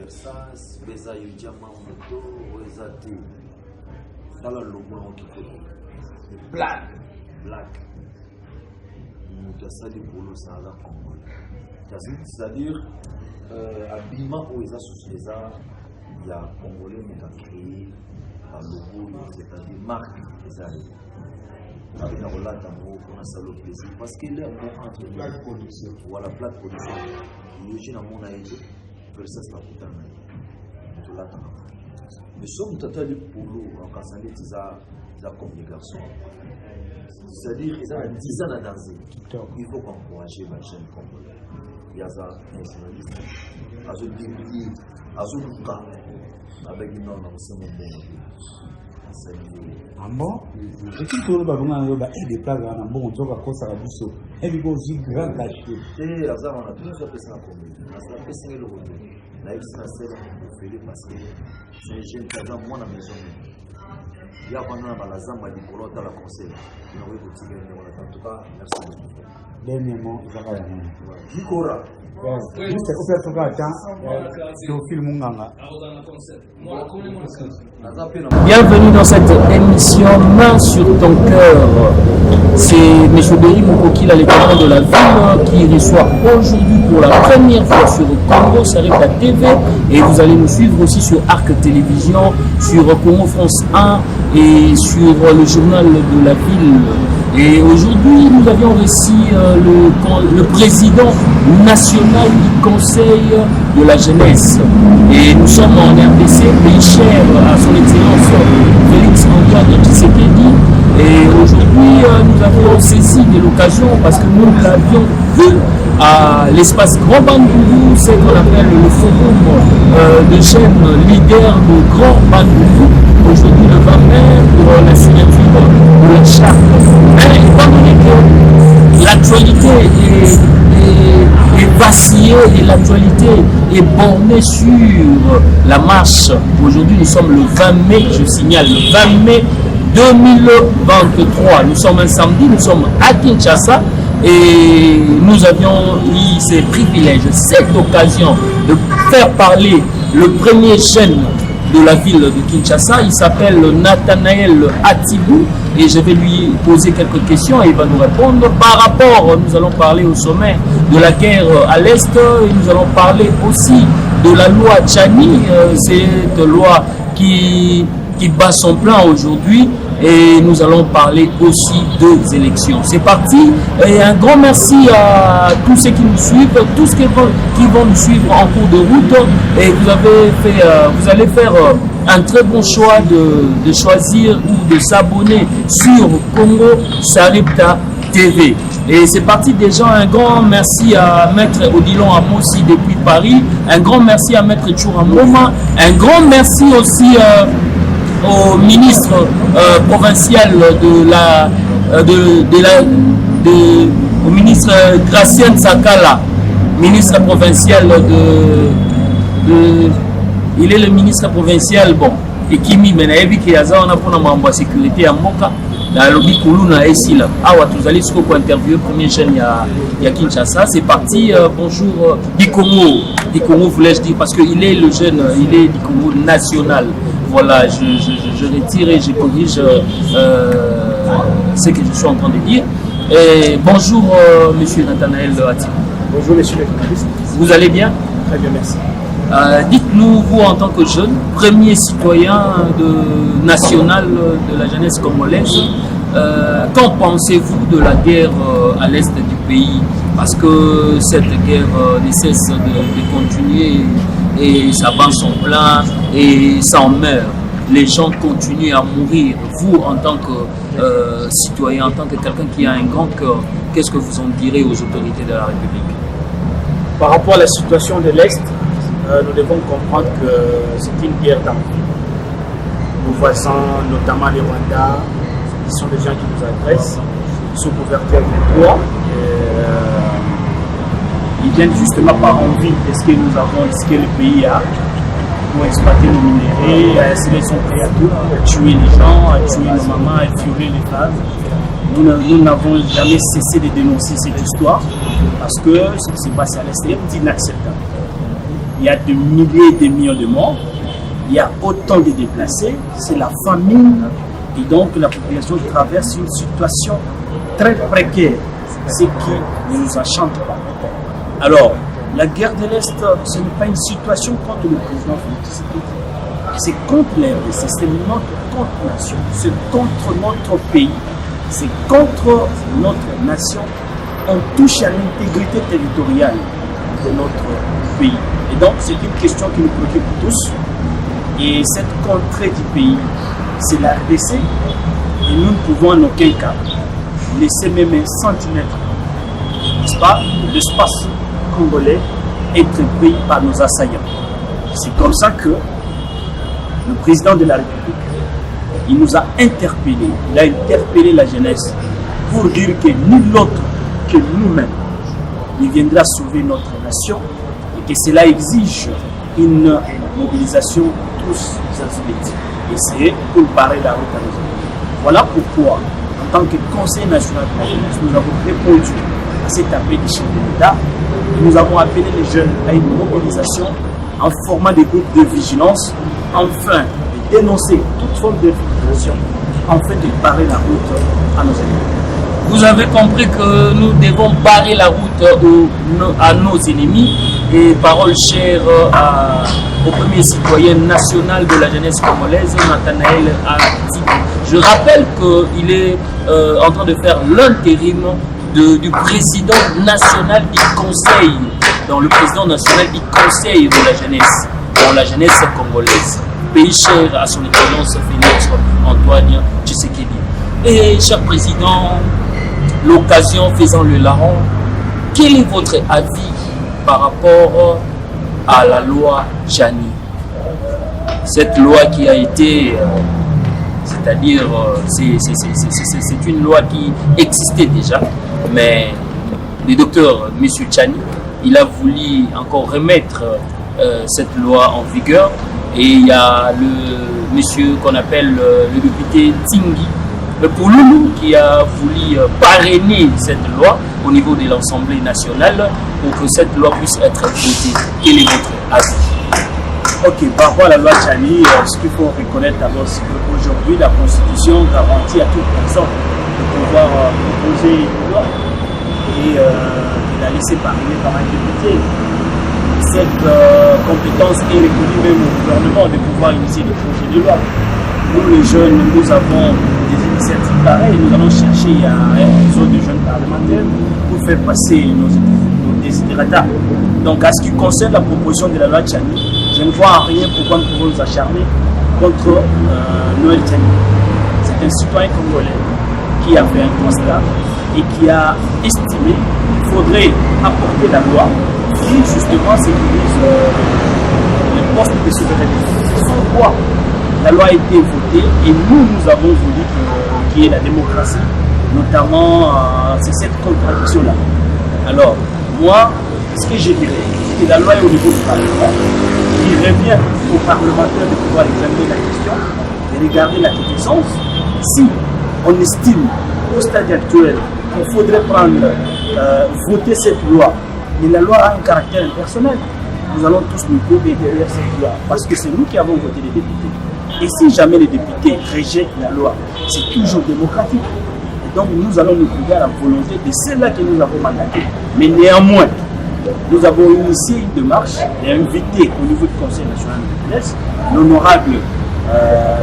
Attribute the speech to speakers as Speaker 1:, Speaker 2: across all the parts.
Speaker 1: Versas, Beza Yujama Moto, Wezati. Dans le logo qui fait. Black. Nous sali pour le Sahara Congolais. C'est-à-dire, habillement où ils ont il y a Congolais qui ont créé un logo, c'est-à-dire marque des arrêts. Avec la relate en gros, on a ça le plaisir. Parce qu'il est un bon entre plaque production. Voilà, plaque production. Il y a un mon aïe, Versas la putain. Mais sommes totalement pour l'eau, en cassant la communication. C'est-à-dire qu'ils ont 10 ans à danser. Il faut encourager ma chaîne congolaise. Il y a ça, nationaliste. À ce début, à ce cas, avec une norme, c'est mon bon.
Speaker 2: Ah bon? Et tout le monde a des places à un bon job à cause de la boussole. Et il y a aussi grand caché.
Speaker 1: Et à ça, on a toujours fait ça en commun. On a fait ça le retour. Là, il s'est fait parce que c'est un jeune qui a moi dans la maison. Il y a pendant la zamba du colon dans la conseil. En tout cas, merci beaucoup.
Speaker 2: Dernièrement, il va y avoir
Speaker 1: Nikora.
Speaker 2: Juste au fait, tu vas film Munganga.
Speaker 3: Bienvenue dans cette émission Main sur ton cœur. C'est M. Berry Mukoki, l'équivalent de la ville, qui reçoit aujourd'hui pour la première fois sur Congo Sarika TV. Et vous allez nous suivre aussi sur Arc Télévision, sur Congo France 1 et sur le journal de la ville. Et aujourd'hui, nous avions reçu le président national du Conseil de la jeunesse. Et nous sommes en RDC, pays cher à son excellence Félix Antoine Tshisekedi. Et aujourd'hui, nous avons saisi de l'occasion parce que nous l'avions vu à l'espace Grand Bandundu, c'est qu'on appelle le forum de jeunes leaders de Grand Bandundu. Aujourd'hui, le 20 mai, pour la signature de la charte. Mais étant donné que l'actualité est vacillée et l'actualité est bornée sur la marche, aujourd'hui nous sommes le 20 mai, je signale, le 20 mai 2023. Nous sommes un samedi, nous sommes à Kinshasa et nous avions eu ces privilèges, cette occasion de faire parler le premier jeune de la ville de Kinshasa. Il s'appelle Nathanaël Atibou et je vais lui poser quelques questions et il va nous répondre. Par rapport, nous allons parler au sommet de la guerre à l'Est et nous allons parler aussi de la loi Tchani, cette loi qui bat son plein aujourd'hui. Et nous allons parler aussi des élections. C'est parti. Et un grand merci à tous ceux qui nous suivent, tous ceux qui vont nous suivre en cours de route. Et vous allez faire un très bon choix de choisir ou de s'abonner sur Congo Sarika TV. Et c'est parti déjà. Un grand merci à Maître Odilon Amossi depuis Paris. Un grand merci à Maître Tchouramoma. Un grand merci aussi au ministre provincial au ministre Gracien Sakala, ministre provincial il est le ministre provincial et Kimi Menaebi qui a pour sécurité à Moka la lobby Kuluna et Sila. Vous allez sur interview premier jeune il y a Kinshasa. C'est parti. Bonjour Dikomo voulais-je dire parce qu'il est le jeune, il est Dikomo national. Voilà, je retire et je corrige ce que je suis en train de dire. Et bonjour, monsieur Nathanaël Atibou.
Speaker 4: Bonjour, monsieur le journaliste.
Speaker 3: Vous allez bien?
Speaker 4: Très bien, merci.
Speaker 3: Dites-nous, vous, en tant que jeune, premier citoyen national de la jeunesse congolaise, qu'en pensez-vous de la guerre à l'est du pays? Parce que cette guerre ne cesse de continuer. Et ça bat son plein et ça en meurt. Les gens continuent à mourir. Vous, en tant que citoyen, en tant que quelqu'un qui a un grand cœur, qu'est-ce que vous en direz aux autorités de la République?
Speaker 4: Par rapport à la situation de l'Est, nous devons comprendre que c'est une guerre d'envie. Nos voisins, notamment les Rwandais, qui sont des gens qui nous agressent, sous couverture du droit. Ils viennent justement par envie de ce que nous avons, de ce que le pays a, pour exploiter nos minéraux, ils sont prêts à tout, à tuer les gens, à tuer nos mamans, à violer les femmes. Nous n'avons jamais cessé de dénoncer cette histoire parce que ce qui se passe à l'Est est inacceptable. il y a des milliers et des millions de morts, il y a autant de déplacés, c'est la famine, et donc la population traverse une situation très précaire, ce qui ne nous enchante pas. Alors, la guerre de l'Est, ce n'est pas une situation contre le président Félix Tshisekedi. C'est contre l'RDC, c'est notre nation, c'est contre notre pays, c'est contre notre nation. On touche à l'intégrité territoriale de notre pays. Et donc, c'est une question qui nous préoccupe tous. Et cette contrée du pays, c'est la RDC. Et nous ne pouvons en aucun cas laisser même un centimètre, n'est-ce pas, de l'espace congolais être pris par nos assaillants. C'est comme ça que le président de la République, il nous a interpellés, il a interpellé la jeunesse pour dire que nul autre que nous-mêmes ne viendra sauver notre nation et que cela exige une mobilisation de tous les aspects. Et c'est pour barrer la route à nos amis. Voilà pourquoi, en tant que Conseil national de la jeunesse, nous avons répondu à cet appel du chef de l'État. Nous avons appelé les jeunes à une mobilisation en formant des groupes de vigilance, afin de dénoncer toute forme d'infiltration, afin de barrer la route à nos ennemis.
Speaker 3: Vous avez compris que nous devons barrer la route à nos ennemis. Et parole chère au premier citoyen national de la jeunesse congolaise, Nathanaël Ati. Je rappelle qu'il est en train de faire l'intérim du président national du conseil, dans le président national du conseil de la jeunesse, dans la jeunesse congolaise, pays cher à son excellence Félix Antoine Tshisekedi. Et cher président, l'occasion faisant le larron, quel est votre avis par rapport à la loi Tchani? Cette loi qui a été, c'est-à-dire, c'est une loi qui existait déjà, mais le docteur M. Tchani, il a voulu encore remettre cette loi en vigueur, et il y a le monsieur qu'on appelle le député Tingi, le Pouloulou, qui a voulu parrainer cette loi au niveau de l'Assemblée nationale pour que cette loi puisse être votée. Quel est votre avis?
Speaker 4: Ok, par rapport à la loi Tchani, ce qu'il faut reconnaître d'abord, c'est qu'aujourd'hui, la Constitution garantit à toute personne de pouvoir proposer une loi et de la laisser parrainer par un député. Cette compétence est reconnue même au gouvernement de pouvoir initier des projets de loi. Nous, les jeunes, nous avons des initiatives pareilles. Nous allons chercher un réseau de jeunes parlementaires pour faire passer nos desiderata. Donc, à ce qui concerne la proposition de la loi Tchani, je ne vois en rien pourquoi nous pouvons nous acharner contre Noël Tchani. C'est un citoyen congolais qui a fait un constat et qui a estimé qu'il faudrait apporter la loi qui, justement, sécurise les postes de souveraineté. C'est pourquoi la loi a été votée et nous avons voulu qu'il y ait la démocratie, notamment c'est cette contradiction-là. Alors, moi, ce que je dirais, c'est que la loi est au niveau du Parlement. Il revient aux parlementaires de pouvoir examiner la question, de regarder la quintessence. Si on estime au stade actuel qu'il faudrait voter cette loi, mais la loi a un caractère impersonnel, nous allons tous nous couper derrière cette loi, parce que c'est nous qui avons voté les députés. Et si jamais les députés rejettent la loi, c'est toujours démocratique. Et donc nous allons nous couper à la volonté de ceux-là que nous avons mandatés. Mais néanmoins, nous avons initié une démarche et invité au niveau du Conseil national de la jeunesse l'honorable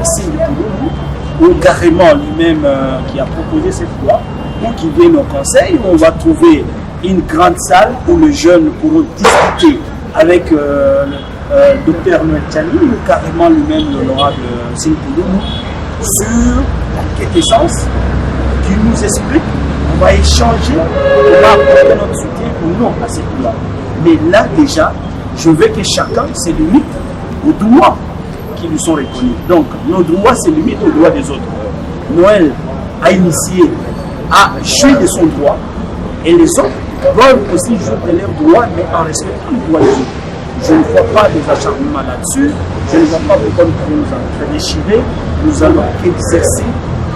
Speaker 4: Sylvie Pouloulou, ou carrément lui-même qui a proposé cette loi, ou qui vienne au Conseil, où on va trouver une grande salle où les jeunes pourront discuter avec Dr Noël Tchani, ou carrément lui-même l'honorable Sylvie Pouloulou, sur la quintessence, qui nous explique. On va échanger, on va apporter notre soutien ou non à cette loi. Mais là déjà, je veux que chacun se limite aux droits qui lui sont reconnus. Donc nos droits se limitent aux droits des autres. Noël a initié à jouir de son droit et les autres doivent aussi jouir de leurs droits, mais en respectant les droits des autres. Je ne vois pas des acharnements là-dessus, je ne vois pas pourquoi nous pouvons nous en faire déchirer. Nous allons exercer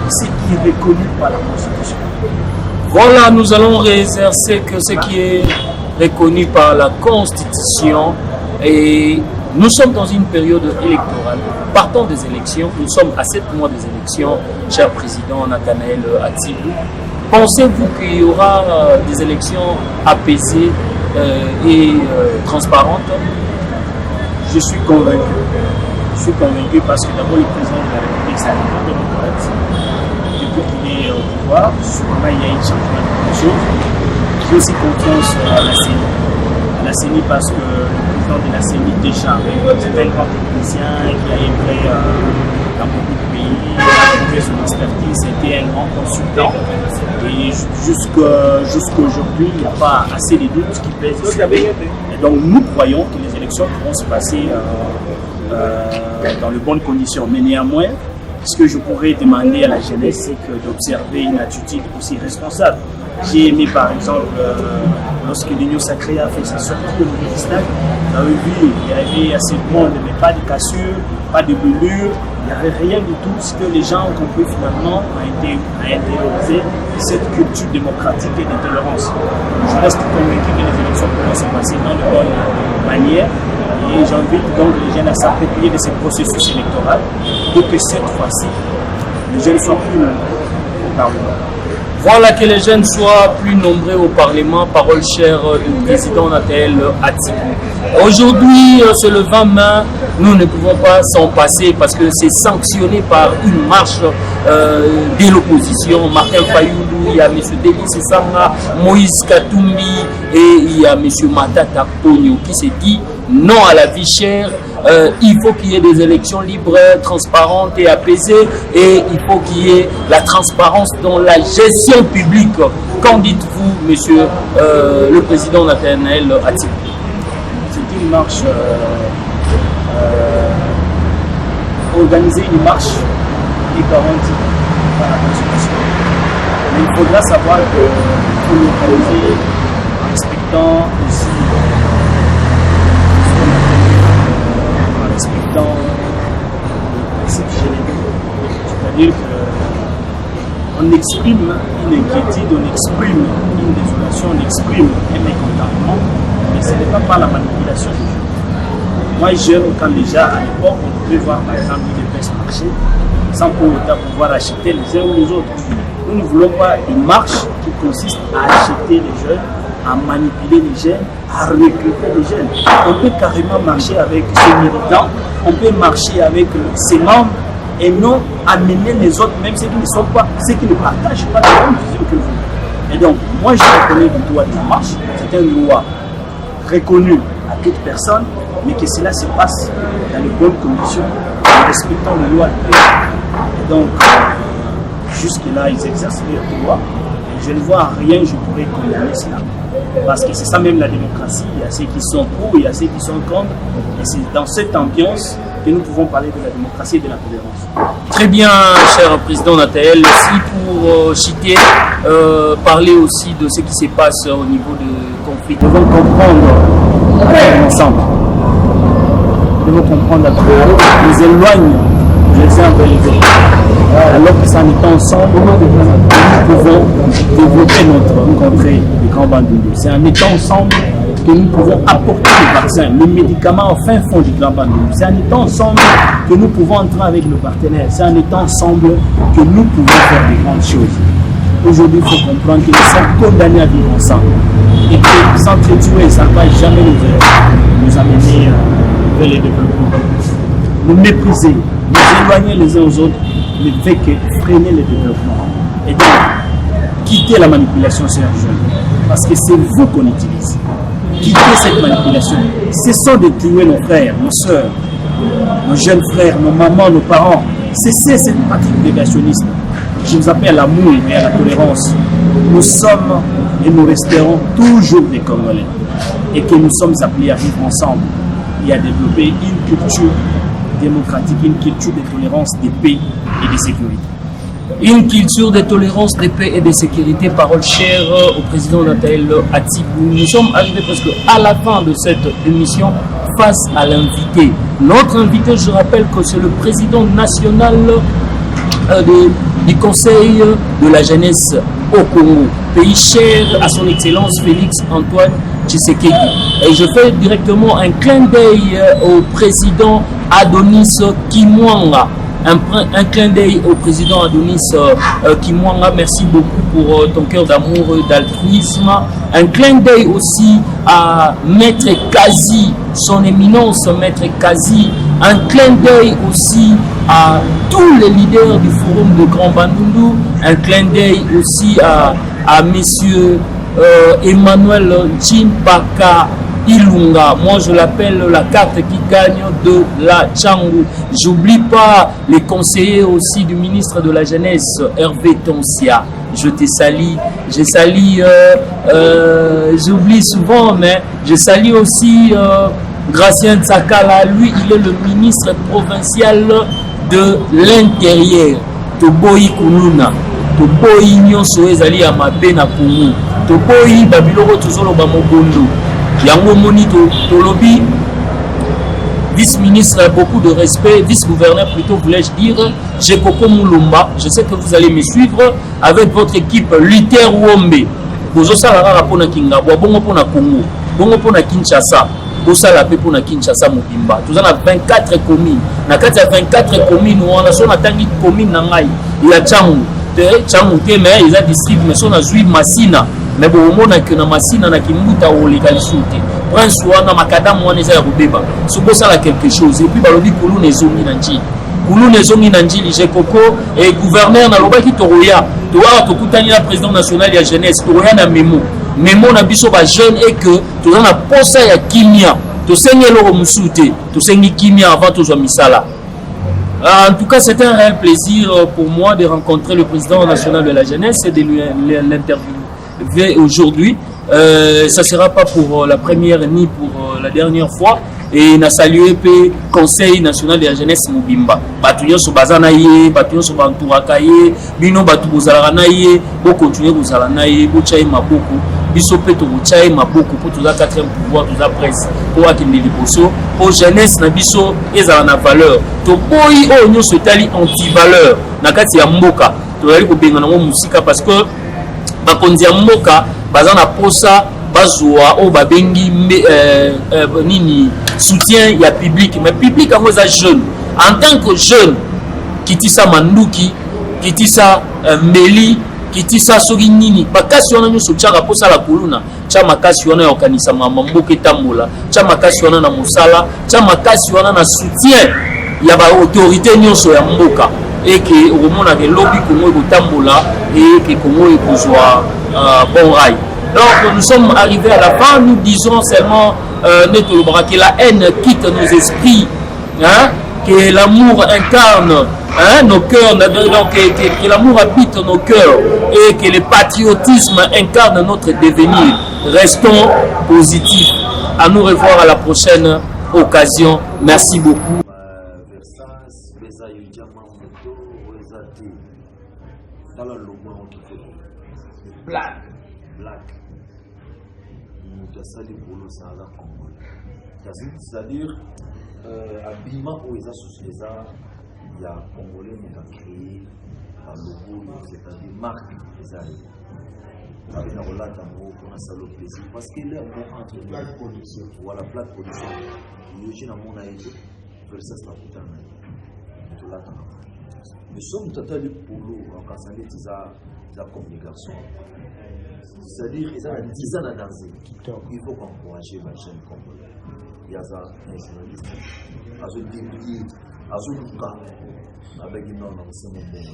Speaker 4: ce qui est reconnu par la Constitution.
Speaker 3: Voilà, nous allons exercer que ce qui est reconnu par la Constitution Et nous sommes dans une période électorale. Partons des élections. Nous sommes à 7 mois des élections, cher président Nathanaël Atibou. Pensez-vous qu'il y aura des élections apaisées et transparentes?
Speaker 4: Je suis convaincu. Je suis convaincu parce que d'abord le président de la République, c'est un démocrate. Depuis qu'il est au pouvoir, sûrement il y a une changement de choses. J'ai aussi confiance à la CENI. La CENI parce que le président de la CENI déjà, c'était un grand technicien qui a œuvré dans beaucoup de pays, il a trouvé son expertise, c'était un grand consultant. Et jusqu'aujourd'hui, il n'y a pas assez de doutes qui pèsent sur lui. Et donc nous croyons que les élections pourront se passer dans de bonnes conditions. Mais néanmoins, ce que je pourrais demander à la jeunesse, c'est d'observer une attitude aussi responsable. J'ai aimé par exemple, lorsque l'Union Sacrée a fait sa sortie au ministère, vous avez vu, il y avait assez de monde, mais pas de cassure, pas de brûlure, il n'y avait rien du tout. Ce que les gens ont compris finalement a intériorisé cette culture démocratique et de tolérance. Je reste convaincu que les élections pourront se passer dans de bonnes manières. Et j'invite donc les jeunes à s'approprier de ces processus électoraux pour que cette fois-ci, les jeunes soient plus nombreux au Parlement.
Speaker 3: Voilà, que les jeunes soient plus nombreux au Parlement. Parole chère du président Nathanaël Atibou. Aujourd'hui, c'est le 20 mai. Nous ne pouvons pas s'en passer parce que c'est sanctionné par une marche de l'opposition. Martin Fayoulou, il y a M. Delis Sanga, Moïse Katumbi et il y a M. Matata Pogno qui s'est dit non à la vie chère. Il faut qu'il y ait des élections libres, transparentes et apaisées, et il faut qu'il y ait la transparence dans la gestion publique. Qu'en dites-vous, monsieur le président Nathanaël Atibou?
Speaker 4: C'est une marche, organiser une marche est garantie par la Constitution. Mais il faudra savoir que pour l'organiser en respectant aussi respectant les principes généraux. C'est-à-dire qu'on exprime une inquiétude, on exprime une désolation, on exprime un mécontentement, mais ce n'est pas par la manipulation du jeu. Moi, j'aime quand déjà, à l'époque, on pouvait voir par exemple une épaisse marcher sans pour autant pouvoir acheter les uns ou les autres. Nous ne voulons pas une marche qui consiste à acheter les jeunes, à manipuler les jeunes, à recruter les jeunes. On peut carrément marcher avec ses militants, on peut marcher avec ses membres et non amener les autres, même ceux qui ne sont pas, ceux qui ne partagent pas la même vision que vous. Et donc, moi je reconnais le droit de la marche, c'est un droit reconnu à toute personne, mais que cela se passe dans les bonnes conditions, en respectant les lois de pays. Et donc, jusque-là, ils exercent leur droit. Je ne vois rien, je pourrais condamner cela. Parce que c'est ça même la démocratie. Il y a ceux qui sont pour, il y a ceux qui sont contre. Et c'est dans cette ambiance que nous pouvons parler de la démocratie et de la tolérance.
Speaker 3: Très bien, cher président Nathanaël. Aussi pour citer, parler aussi de ce qui se passe au niveau du conflit.
Speaker 4: Nous devons comprendre ensemble. Nous devons comprendre que nous éloignent les uns vers les autres. Alors que ça en étant ensemble, nous pouvons développer notre contrée du Grand Bandundu. C'est en étant ensemble que nous pouvons apporter les vaccins, les médicaments au fin fond du Grand Bandundu. C'est en étant ensemble que nous pouvons entrer avec nos partenaires. C'est en étant ensemble que nous pouvons faire de grandes choses. Aujourd'hui, il faut comprendre que nous sommes condamnés à vivre ensemble. Et que s'entretuer, ça ne va jamais nous amener vers le développement. Nous mépriser, nous éloigner les uns aux autres, ne fait que freiner le développement. Et donc, quitter la manipulation, chers jeunes, parce que c'est vous qu'on utilise. Quitter cette manipulation. Cessons de tuer nos frères, nos soeurs, nos jeunes frères, nos mamans, nos parents. Cessez cette pratique négationniste. Je vous appelle à l'amour et à la tolérance. Nous sommes et nous resterons toujours des Congolais. Et que nous sommes appelés à vivre ensemble et à développer une culture démocratique, une culture de tolérance, de paix et de sécurité.
Speaker 3: Une culture de tolérance, de paix et de sécurité. Parole chère au président Nathanaël Atibou. Nous sommes arrivés presque à la fin de cette émission face à l'invité. Notre invité, je rappelle que c'est le président national du Conseil de la jeunesse au Congo. Pays cher à son excellence Félix Antoine Tshisekedi. Et je fais directement un clin d'œil au président Adonis Kimwanga. Un clin d'œil au président Adonis Kimwanga. Merci beaucoup pour ton cœur d'amour et d'altruisme. Un clin d'œil aussi à Maître Kazi, son éminence Maître Kazi. Un clin d'œil aussi à tous les leaders du forum de Grand Bandundu. Un clin d'œil aussi à messieurs Emmanuel Chimpaka Ilunga. Moi je l'appelle la carte qui gagne de la Tchangou. J'oublie pas les conseillers aussi du ministre de la Jeunesse Hervé Tonsia. Je te salue. Je salue, j'oublie souvent, mais je salue aussi Gracien Tsakala. Lui il est le ministre provincial de l'intérieur. Toboyi Kununa. Toboyi nyonso ezali ya mabe na Kongo. Toboyi babiloko tozoloba mobondo. Yango moni tolobi vice-ministre, beaucoup de respect, vice-gouverneur plutôt voulais-je dire, Jekoko Moulumba. Je sais que vous allez me suivre avec votre équipe Luther Wombe. Bozo salara pona Kingabwa, bongo pona Congo, bongo pona Kinshasa. Bosala pe pona Kinshasa Mobimba. Nous avons 24 communes. Na kati ya 24 communes, on a son atangi commune na ngai. Il y a Tchangou te mais ils ont district mais son a joué Massina. Mais bon, on a que na Massina na Kimbuta ou les Kalisouté. Prince wana makadamu wana eza ya kobeba. Sobo sala quelque chose et puis balobi kulu nezongi na njili. Kulu nezongi na njili Jekoko et gouverneur na lobaki toroya. Towa tokutani na président national ya jeunesse toroya na memo. Memo na biso ba jeune et que toza na posa ya kimia. Tosengi loro musute, tosengi kimia avant tozwa misala. En tout cas, c'est un réel plaisir pour moi de rencontrer le président national de la jeunesse et de l'interviewer aujourd'hui. Ça ne sera pas pour la première ni pour la dernière fois. Et na salué le Conseil national de la jeunesse Mobimba. Batuyo so bazanaye, batuyo so banturakaye, bino batu bozalanaye, bo continuer bozalanaye, bo chai maboko, biso pe to chai maboko pour tout ça quatrième pouvoir, tout ça presse, pour akindi liboso, pour jeunesse na biso ezala na valeur. To boyi o nyo so tali anti-valeur na kati ya mboka. To yali ko benga na musika parce que bakonzi ya mboka bazana posa bazwa o babengi nini soutien ya public mais public en ça jeune en tant que jeune kitisa manduki kitisa mbeli kitisa soki nini bakasi wana nyo sochaka posa la kuluna cha makasi wana ya okanisa mamboke tambola cha makasi wana na musala cha makasi wana na soutien ya ba autorité nyonso ya mboka et que au moment que lobby Congo kotambola et que Congo ekozwa bon rail. Donc nous sommes arrivés à la fin, nous disons seulement que la haine quitte nos esprits, hein, que l'amour incarne nos cœurs, donc, que l'amour habite nos cœurs et que le patriotisme incarne notre devenir. Restons positifs. À nous revoir à la prochaine occasion. Merci beaucoup.
Speaker 1: Black. C'est-à-dire, habillement où ils associent il y a Congolais qui ont créé un logo, c'est-à-dire marque des alliés. Avec un relais d'amour, on a ça le plaisir. Parce qu'il est un bon entre les plaques production. Voilà, plaque production. Il y a un monde à aider. Versa c'est la putain de la nous sommes totalement pour l'eau en cassant la communication. C'est-à-dire qu'ils ont 10 ans à danser. Il faut encourager la chaîne congolaise. Il y a ça, un journaliste, à ce début, à ce cas, avec une norme, c'est mon bon.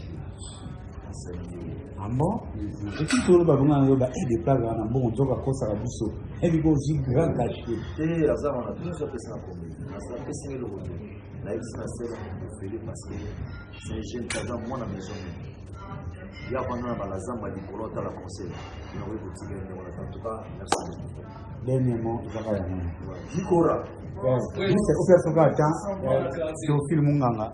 Speaker 2: Ah bon? Et puis tout le monde a des plages en bon, on doit faire ça à Bousso. Et puis aussi grand caché.
Speaker 1: Et là, on a plusieurs personnes à combler. On a fait le retour. Là, il s'est fait parce que c'est un jeune qui a moins à la maison. Il y a pendant la zamba du colon à la conseil. En tout cas, merci.
Speaker 2: Dernièrement, il va y avoir.
Speaker 1: Jikora.
Speaker 2: C'est au fait, c'est au film Munganga.